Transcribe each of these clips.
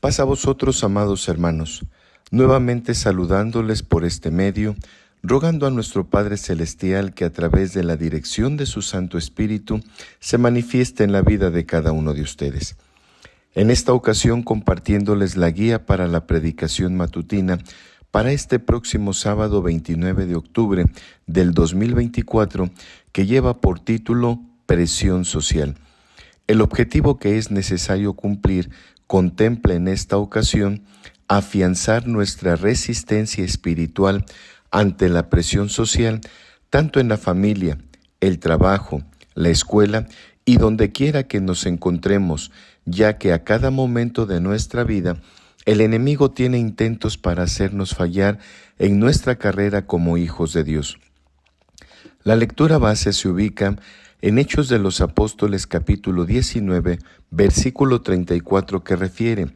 Paz a vosotros, amados hermanos, nuevamente saludándoles por este medio, rogando a nuestro Padre Celestial que a través de la dirección de su Santo Espíritu se manifieste en la vida de cada uno de ustedes. En esta ocasión compartiéndoles la guía para la predicación matutina para este próximo sábado 29 de octubre del 2024, que lleva por título Presión Social. El objetivo que es necesario cumplir contempla en esta ocasión afianzar nuestra resistencia espiritual ante la presión social, tanto en la familia, el trabajo, la escuela y donde quiera que nos encontremos, ya que a cada momento de nuestra vida el enemigo tiene intentos para hacernos fallar en nuestra carrera como hijos de Dios. La lectura base se ubica en Hechos de los Apóstoles capítulo 19, versículo 34, que refiere: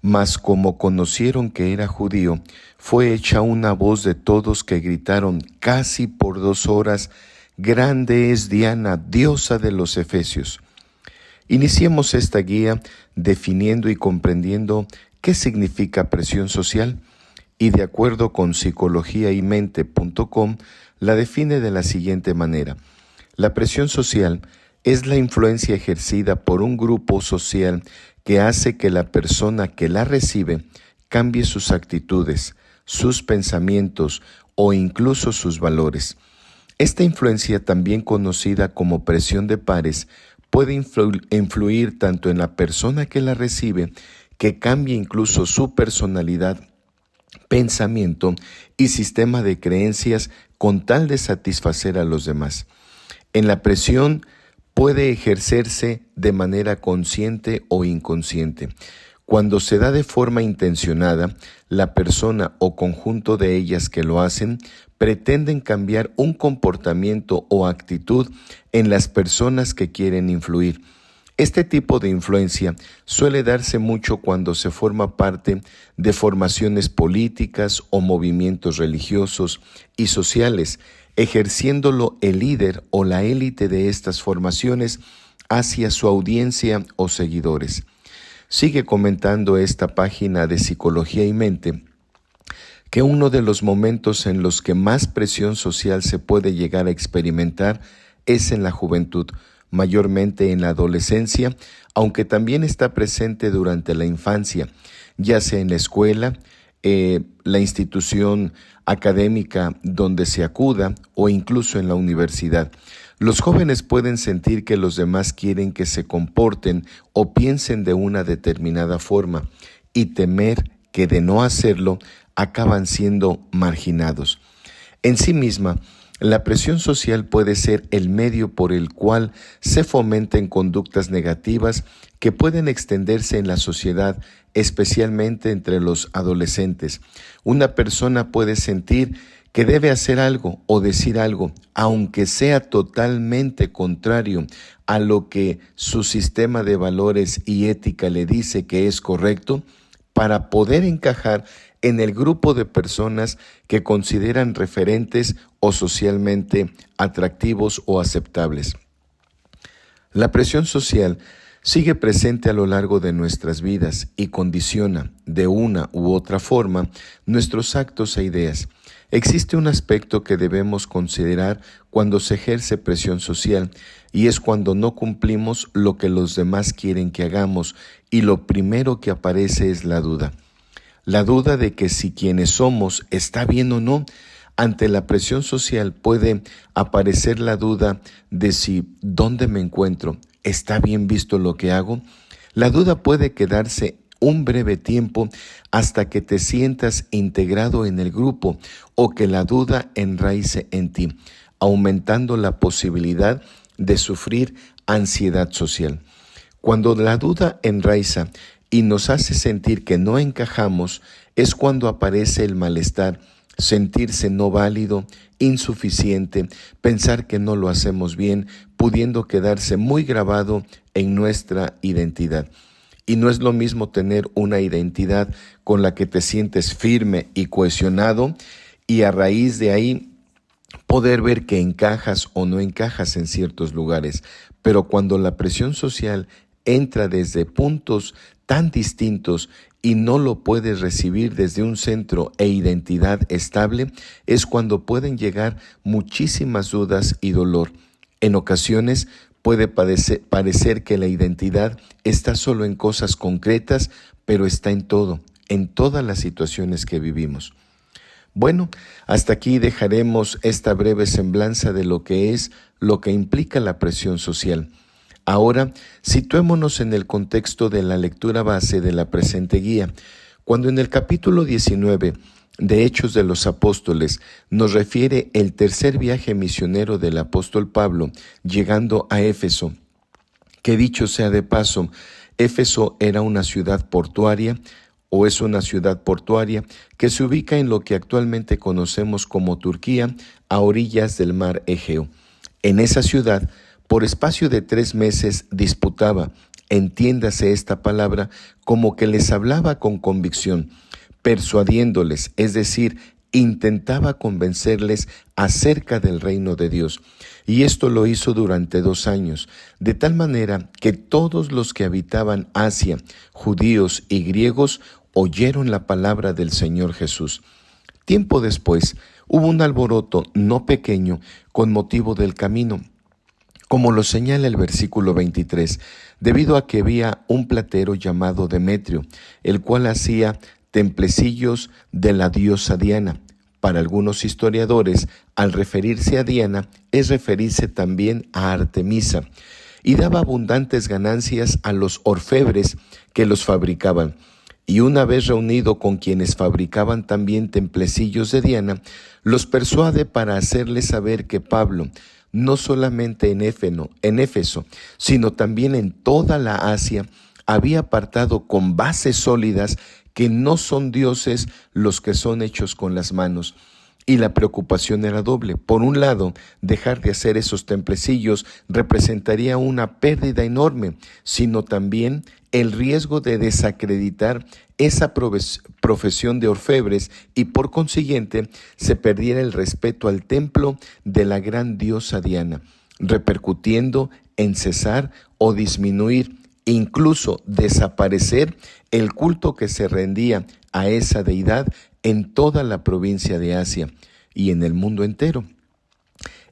Mas como conocieron que era judío, fue hecha una voz de todos que gritaron casi por 2 horas: Grande es Diana, diosa de los Efesios. Iniciemos esta guía definiendo y comprendiendo qué significa presión social, y de acuerdo con psicologiaymente.com la define de la siguiente manera: la presión social es la influencia ejercida por un grupo social que hace que la persona que la recibe cambie sus actitudes, sus pensamientos o incluso sus valores. Esta influencia, también conocida como presión de pares, puede influir tanto en la persona que la recibe, que cambie incluso su personalidad, pensamiento y sistema de creencias con tal de satisfacer a los demás. En la presión puede ejercerse de manera consciente o inconsciente. Cuando se da de forma intencionada, la persona o conjunto de ellas que lo hacen pretenden cambiar un comportamiento o actitud en las personas que quieren influir. Este tipo de influencia suele darse mucho cuando se forma parte de formaciones políticas o movimientos religiosos y sociales, ejerciéndolo el líder o la élite de estas formaciones hacia su audiencia o seguidores. Sigue comentando esta página de Psicología y Mente que uno de los momentos en los que más presión social se puede llegar a experimentar es en la juventud, mayormente en la adolescencia, aunque también está presente durante la infancia, ya sea en la escuela, la institución académica donde se acuda o incluso en la universidad. Los jóvenes pueden sentir que los demás quieren que se comporten o piensen de una determinada forma y temer que de no hacerlo acaban siendo marginados. En sí misma, la presión social puede ser el medio por el cual se fomenten conductas negativas que pueden extenderse en la sociedad, especialmente entre los adolescentes. Una persona puede sentir que debe hacer algo o decir algo, aunque sea totalmente contrario a lo que su sistema de valores y ética le dice que es correcto, para poder encajar en el grupo de personas que consideran referentes o socialmente atractivos o aceptables. La presión social sigue presente a lo largo de nuestras vidas y condiciona, de una u otra forma, nuestros actos e ideas. Existe un aspecto que debemos considerar cuando se ejerce presión social, y es cuando no cumplimos lo que los demás quieren que hagamos, y lo primero que aparece es la duda. La duda de que si quienes somos está bien o no. Ante la presión social puede aparecer la duda de si ¿dónde me encuentro? ¿Está bien visto lo que hago? La duda puede quedarse un breve tiempo hasta que te sientas integrado en el grupo o que la duda enraice en ti, aumentando la posibilidad de sufrir ansiedad social. Cuando la duda enraiza y nos hace sentir que no encajamos, es cuando aparece el malestar, sentirse no válido, insuficiente, pensar que no lo hacemos bien, pudiendo quedarse muy grabado en nuestra identidad. Y no es lo mismo tener una identidad con la que te sientes firme y cohesionado y a raíz de ahí poder ver que encajas o no encajas en ciertos lugares. Pero cuando la presión social entra desde puntos tan distintos y no lo puedes recibir desde un centro e identidad estable, es cuando pueden llegar muchísimas dudas y dolor. En ocasiones puede parecer que la identidad está solo en cosas concretas, pero está en todo, en todas las situaciones que vivimos. Bueno, hasta aquí dejaremos esta breve semblanza de lo que implica la presión social. Ahora, situémonos en el contexto de la lectura base de la presente guía, cuando en el capítulo 19 de Hechos de los Apóstoles nos refiere el tercer viaje misionero del apóstol Pablo llegando a Éfeso, que dicho sea de paso, Éfeso era una ciudad portuaria, o es una ciudad portuaria que se ubica en lo que actualmente conocemos como Turquía, a orillas del mar Egeo. En esa ciudad, por espacio de 3 meses disputaba, entiéndase esta palabra, como que les hablaba con convicción, persuadiéndoles, es decir, intentaba convencerles acerca del reino de Dios. Y esto lo hizo durante 2 años, de tal manera que todos los que habitaban Asia, judíos y griegos, oyeron la palabra del Señor Jesús. Tiempo después, hubo un alboroto no pequeño con motivo del camino, como lo señala el versículo 23, debido a que había un platero llamado Demetrio, el cual hacía templecillos de la diosa Diana. Para algunos historiadores, al referirse a Diana, es referirse también a Artemisa, y daba abundantes ganancias a los orfebres que los fabricaban. Y una vez reunido con quienes fabricaban también templecillos de Diana, los persuade para hacerles saber que Pablo, no solamente en Éfeso, sino también en toda la Asia, había apartado con bases sólidas que no son dioses los que son hechos con las manos. Y la preocupación era doble. Por un lado, dejar de hacer esos templecillos representaría una pérdida enorme, sino también el riesgo de desacreditar esa profesión de orfebres y por consiguiente se perdiera el respeto al templo de la gran diosa Diana, repercutiendo en cesar o disminuir, incluso desaparecer el culto que se rendía a esa deidad en toda la provincia de Asia y en el mundo entero.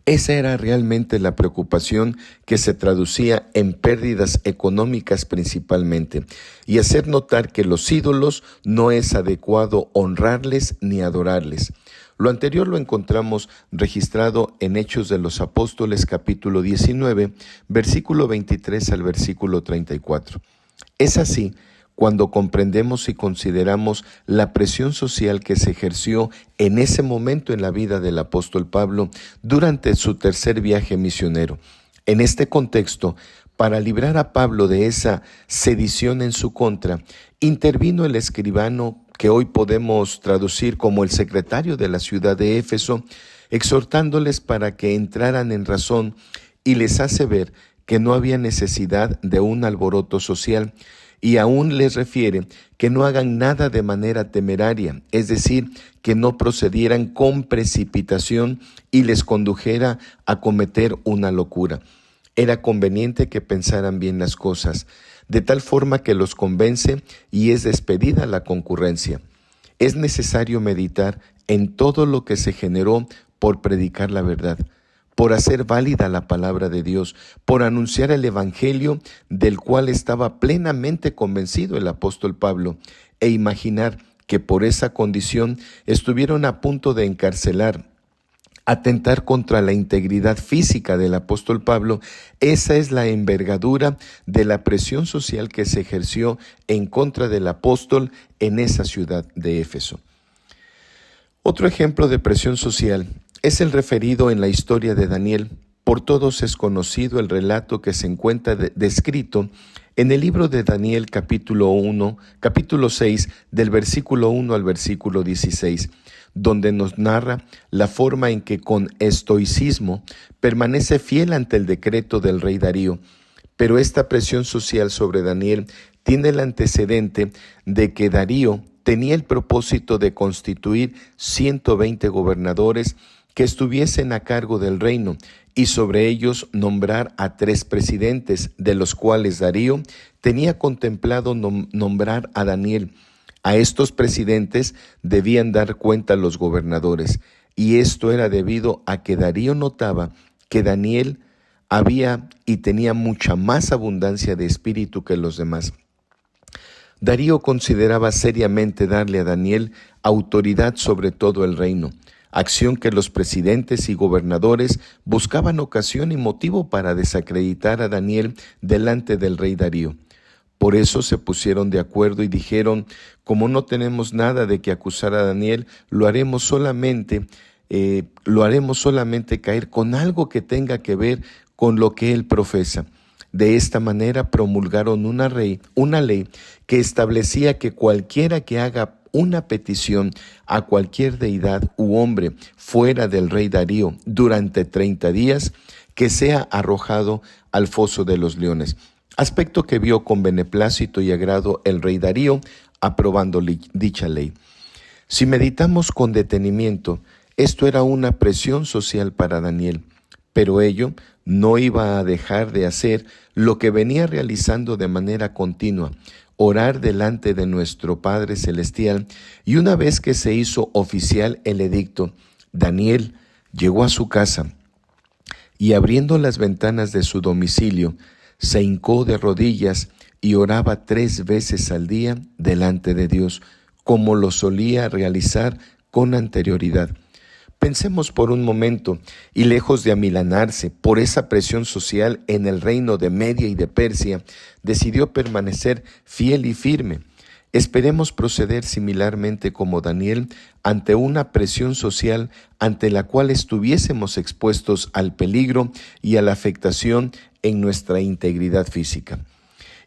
Esa era realmente la preocupación que se traducía en pérdidas económicas principalmente, y hacer notar que los ídolos no es adecuado honrarles ni adorarles. Lo anterior lo encontramos registrado en Hechos de los Apóstoles capítulo 19, versículo 23 al versículo 34. Es así cuando comprendemos y consideramos la presión social que se ejerció en ese momento en la vida del apóstol Pablo durante su tercer viaje misionero. En este contexto, para librar a Pablo de esa sedición en su contra, intervino el escribano, que hoy podemos traducir como el secretario de la ciudad de Éfeso, exhortándoles para que entraran en razón, y les hace ver que no había necesidad de un alboroto social, y aún les refiere que no hagan nada de manera temeraria, es decir, que no procedieran con precipitación y les condujera a cometer una locura. Era conveniente que pensaran bien las cosas, de tal forma que los convence y es despedida la concurrencia. Es necesario meditar en todo lo que se generó por predicar la verdad, por hacer válida la palabra de Dios, por anunciar el evangelio del cual estaba plenamente convencido el apóstol Pablo, e imaginar que por esa condición estuvieron a punto de encarcelar, atentar contra la integridad física del apóstol Pablo. Esa es la envergadura de la presión social que se ejerció en contra del apóstol en esa ciudad de Éfeso. Otro ejemplo de presión social es el referido en la historia de Daniel. Por todos es conocido el relato que se encuentra descrito en el libro de Daniel capítulo 6, del versículo 1 al versículo 16, donde nos narra la forma en que con estoicismo permanece fiel ante el decreto del rey Darío. Pero esta presión social sobre Daniel tiene el antecedente de que Darío tenía el propósito de constituir 120 gobernadores que estuviesen a cargo del reino, y sobre ellos nombrar a 3 presidentes, de los cuales Darío tenía contemplado nombrar a Daniel. A estos presidentes debían dar cuenta los gobernadores, y esto era debido a que Darío notaba que Daniel había y tenía mucha más abundancia de espíritu que los demás. Darío consideraba seriamente darle a Daniel autoridad sobre todo el reino, acción que los presidentes y gobernadores buscaban ocasión y motivo para desacreditar a Daniel delante del rey Darío. Por eso se pusieron de acuerdo y dijeron: como no tenemos nada de que acusar a Daniel, lo haremos solamente caer con algo que tenga que ver con lo que él profesa. De esta manera promulgaron una ley que establecía que cualquiera que haga una petición a cualquier deidad u hombre fuera del rey Darío durante 30 días, que sea arrojado al foso de los leones. Aspecto que vio con beneplácito y agrado el rey Darío, aprobando dicha ley. Si meditamos con detenimiento, esto era una presión social para Daniel, pero ello no iba a dejar de hacer lo que venía realizando de manera continua: orar delante de nuestro Padre Celestial. Y una vez que se hizo oficial el edicto, Daniel llegó a su casa y, abriendo las ventanas de su domicilio, se hincó de rodillas y oraba 3 veces al día delante de Dios, como lo solía realizar con anterioridad. Pensemos por un momento, y lejos de amilanarse por esa presión social en el reino de Media y de Persia, decidió permanecer fiel y firme. Esperemos proceder similarmente como Daniel ante una presión social ante la cual estuviésemos expuestos al peligro y a la afectación en nuestra integridad física.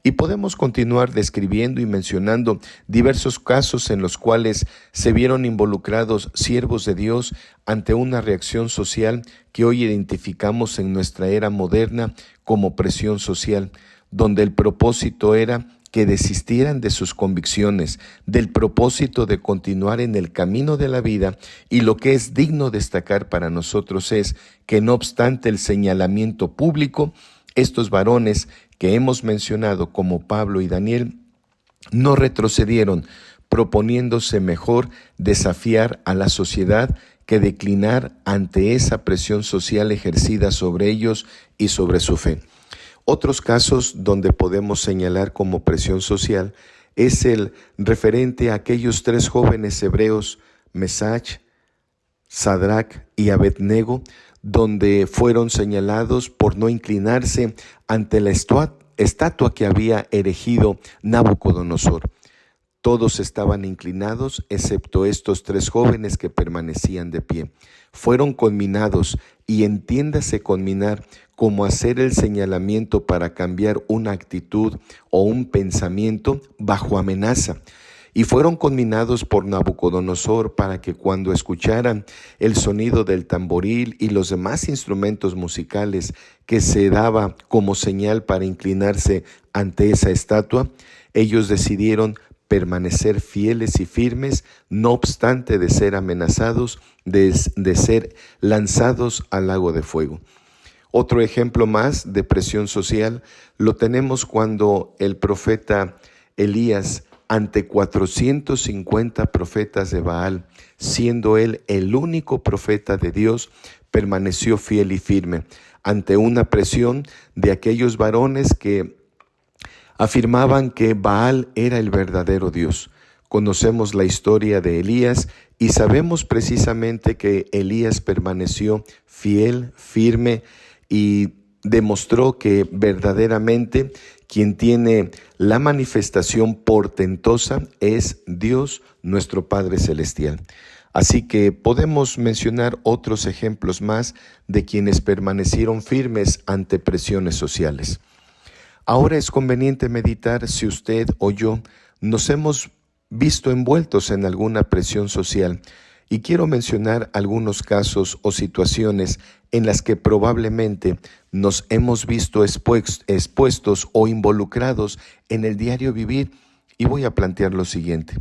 Y podemos continuar describiendo y mencionando diversos casos en los cuales se vieron involucrados siervos de Dios ante una reacción social que hoy identificamos en nuestra era moderna como presión social, donde el propósito era que desistieran de sus convicciones, del propósito de continuar en el camino de la vida. Y lo que es digno destacar para nosotros es que, no obstante el señalamiento público, estos varones que hemos mencionado como Pablo y Daniel no retrocedieron, proponiéndose mejor desafiar a la sociedad que declinar ante esa presión social ejercida sobre ellos y sobre su fe. Otros casos donde podemos señalar como presión social es el referente a aquellos 3 jóvenes hebreos, Mesach, Sadrach y Abednego, donde fueron señalados por no inclinarse ante la estatua que había erigido Nabucodonosor. Todos estaban inclinados, excepto estos 3 jóvenes que permanecían de pie. Fueron conminados, y entiéndase conminar como hacer el señalamiento para cambiar una actitud o un pensamiento bajo amenaza. Y fueron conminados por Nabucodonosor para que, cuando escucharan el sonido del tamboril y los demás instrumentos musicales que se daba como señal para inclinarse ante esa estatua, ellos decidieron permanecer fieles y firmes, no obstante de ser amenazados de ser lanzados al lago de fuego. Otro ejemplo más de presión social lo tenemos cuando el profeta Elías, ante 450 profetas de Baal, siendo él el único profeta de Dios, permaneció fiel y firme ante una presión de aquellos varones que afirmaban que Baal era el verdadero Dios. Conocemos la historia de Elías y sabemos precisamente que Elías permaneció fiel, firme, y demostró que verdaderamente quien tiene la manifestación portentosa es Dios, nuestro Padre Celestial. Así que podemos mencionar otros ejemplos más de quienes permanecieron firmes ante presiones sociales. Ahora es conveniente meditar si usted o yo nos hemos visto envueltos en alguna presión social, y quiero mencionar algunos casos o situaciones en las que probablemente nos hemos visto expuestos o involucrados en el diario vivir, y voy a plantear lo siguiente.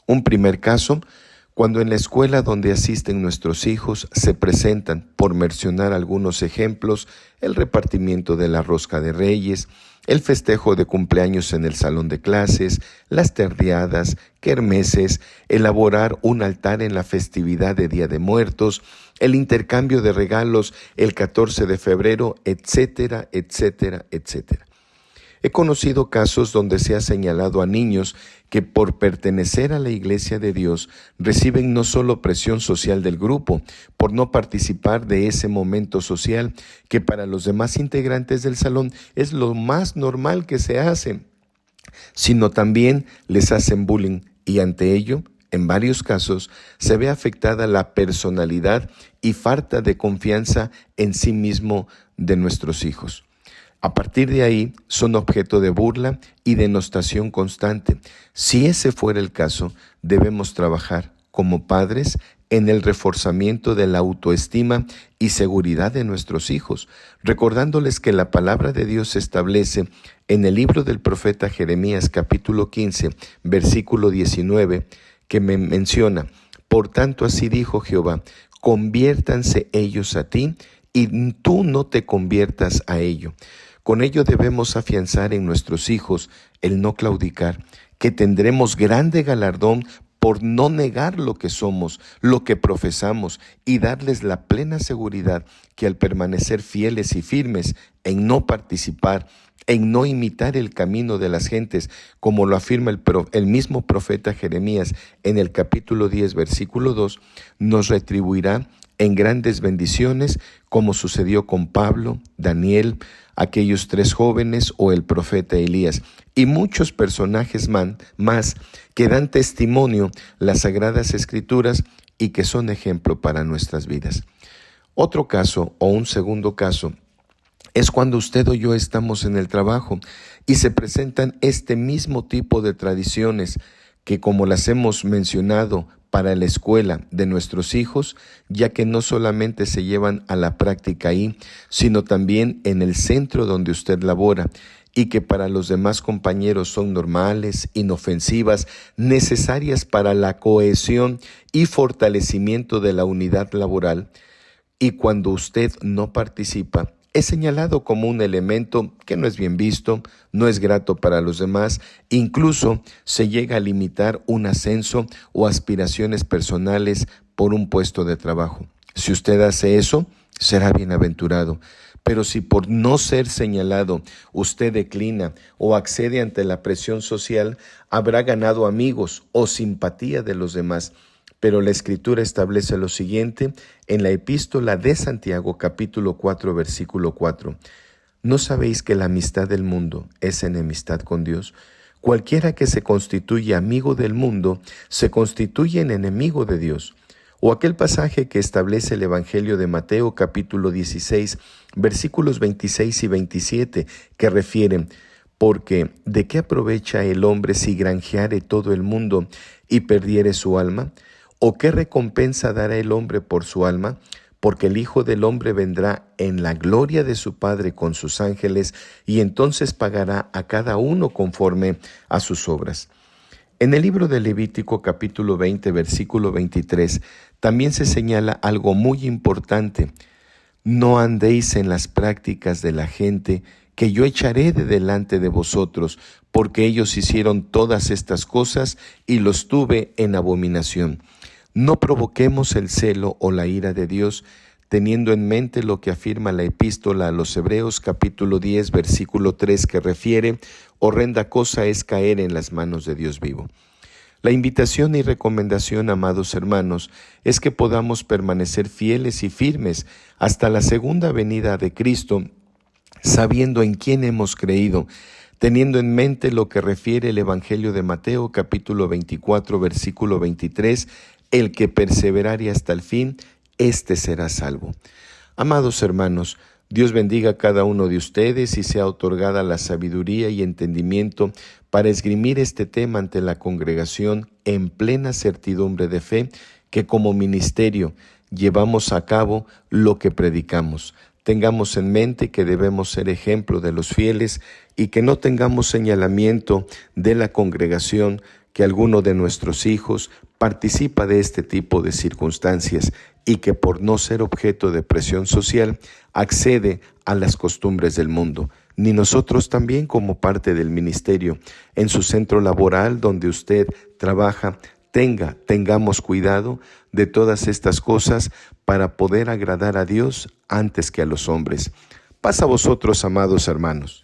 Un primer caso, Cuando en la escuela donde asisten nuestros hijos se presentan, por mencionar algunos ejemplos, el repartimiento de la rosca de Reyes, el festejo de cumpleaños en el salón de clases, las tardeadas, kermeses, elaborar un altar en la festividad de Día de Muertos, el intercambio de regalos el 14 de febrero, etcétera, etcétera, etcétera. He conocido casos donde se ha señalado a niños que por pertenecer a la Iglesia de Dios reciben no solo presión social del grupo por no participar de ese momento social que para los demás integrantes del salón es lo más normal que se hace, sino también les hacen bullying y ante ello, en varios casos, se ve afectada la personalidad y falta de confianza en sí mismo de nuestros hijos. A partir de ahí, son objeto de burla y denostación constante. Si ese fuera el caso, debemos trabajar como padres en el reforzamiento de la autoestima y seguridad de nuestros hijos, recordándoles que la palabra de Dios establece en el libro del profeta Jeremías capítulo 15, versículo 19, que me menciona: por tanto así dijo Jehová, conviértanse ellos a ti y tú no te conviertas a ello. Con ello debemos afianzar en nuestros hijos el no claudicar, que tendremos grande galardón por no negar lo que somos, lo que profesamos, y darles la plena seguridad que al permanecer fieles y firmes en no participar, en no imitar el camino de las gentes, como lo afirma el mismo profeta Jeremías en el capítulo 10, versículo 2, nos retribuirá en grandes bendiciones, como sucedió con Pablo, Daniel, aquellos 3 jóvenes o el profeta Elías y muchos personajes más que dan testimonio las Sagradas Escrituras y que son ejemplo para nuestras vidas. Otro caso o un segundo caso es cuando usted o yo estamos en el trabajo y se presentan este mismo tipo de tradiciones que, como las hemos mencionado, para la escuela de nuestros hijos, ya que no solamente se llevan a la práctica ahí, sino también en el centro donde usted labora, y que para los demás compañeros son normales, inofensivas, necesarias para la cohesión y fortalecimiento de la unidad laboral, y cuando usted no participa, es señalado como un elemento que no es bien visto, no es grato para los demás, incluso se llega a limitar un ascenso o aspiraciones personales por un puesto de trabajo. Si usted hace eso, será bienaventurado. Pero si por no ser señalado usted declina o accede ante la presión social, habrá ganado amigos o simpatía de los demás. Pero la Escritura establece lo siguiente en la Epístola de Santiago, capítulo 4, versículo 4. ¿No sabéis que la amistad del mundo es enemistad con Dios? Cualquiera que se constituye amigo del mundo, se constituye en enemigo de Dios. O aquel pasaje que establece el Evangelio de Mateo, capítulo 16, versículos 26 y 27, que refieren: porque ¿de qué aprovecha el hombre si granjeare todo el mundo y perdiere su alma? ¿O qué recompensa dará el hombre por su alma? Porque el Hijo del Hombre vendrá en la gloria de su Padre con sus ángeles, y entonces pagará a cada uno conforme a sus obras. En el libro de Levítico capítulo 20, versículo 23, también se señala algo muy importante: no andéis en las prácticas de la gente, que yo echaré de delante de vosotros, porque ellos hicieron todas estas cosas y los tuve en abominación. No provoquemos el celo o la ira de Dios, teniendo en mente lo que afirma la epístola a los Hebreos capítulo 10, versículo 3, que refiere: horrenda cosa es caer en las manos de Dios vivo. La invitación y recomendación, amados hermanos, es que podamos permanecer fieles y firmes hasta la segunda venida de Cristo, sabiendo en quién hemos creído, teniendo en mente lo que refiere el Evangelio de Mateo, capítulo 24, versículo 23, el que perseverare hasta el fin, éste será salvo. Amados hermanos, Dios bendiga a cada uno de ustedes y sea otorgada la sabiduría y entendimiento para esgrimir este tema ante la congregación en plena certidumbre de fe, que como ministerio llevamos a cabo lo que predicamos. Tengamos en mente que debemos ser ejemplo de los fieles y que no tengamos señalamiento de la congregación que alguno de nuestros hijos participa de este tipo de circunstancias y que por no ser objeto de presión social accede a las costumbres del mundo, ni nosotros también como parte del ministerio, en su centro laboral donde usted trabaja, tengamos cuidado de todas estas cosas para poder agradar a Dios antes que a los hombres. Paz a vosotros, amados hermanos.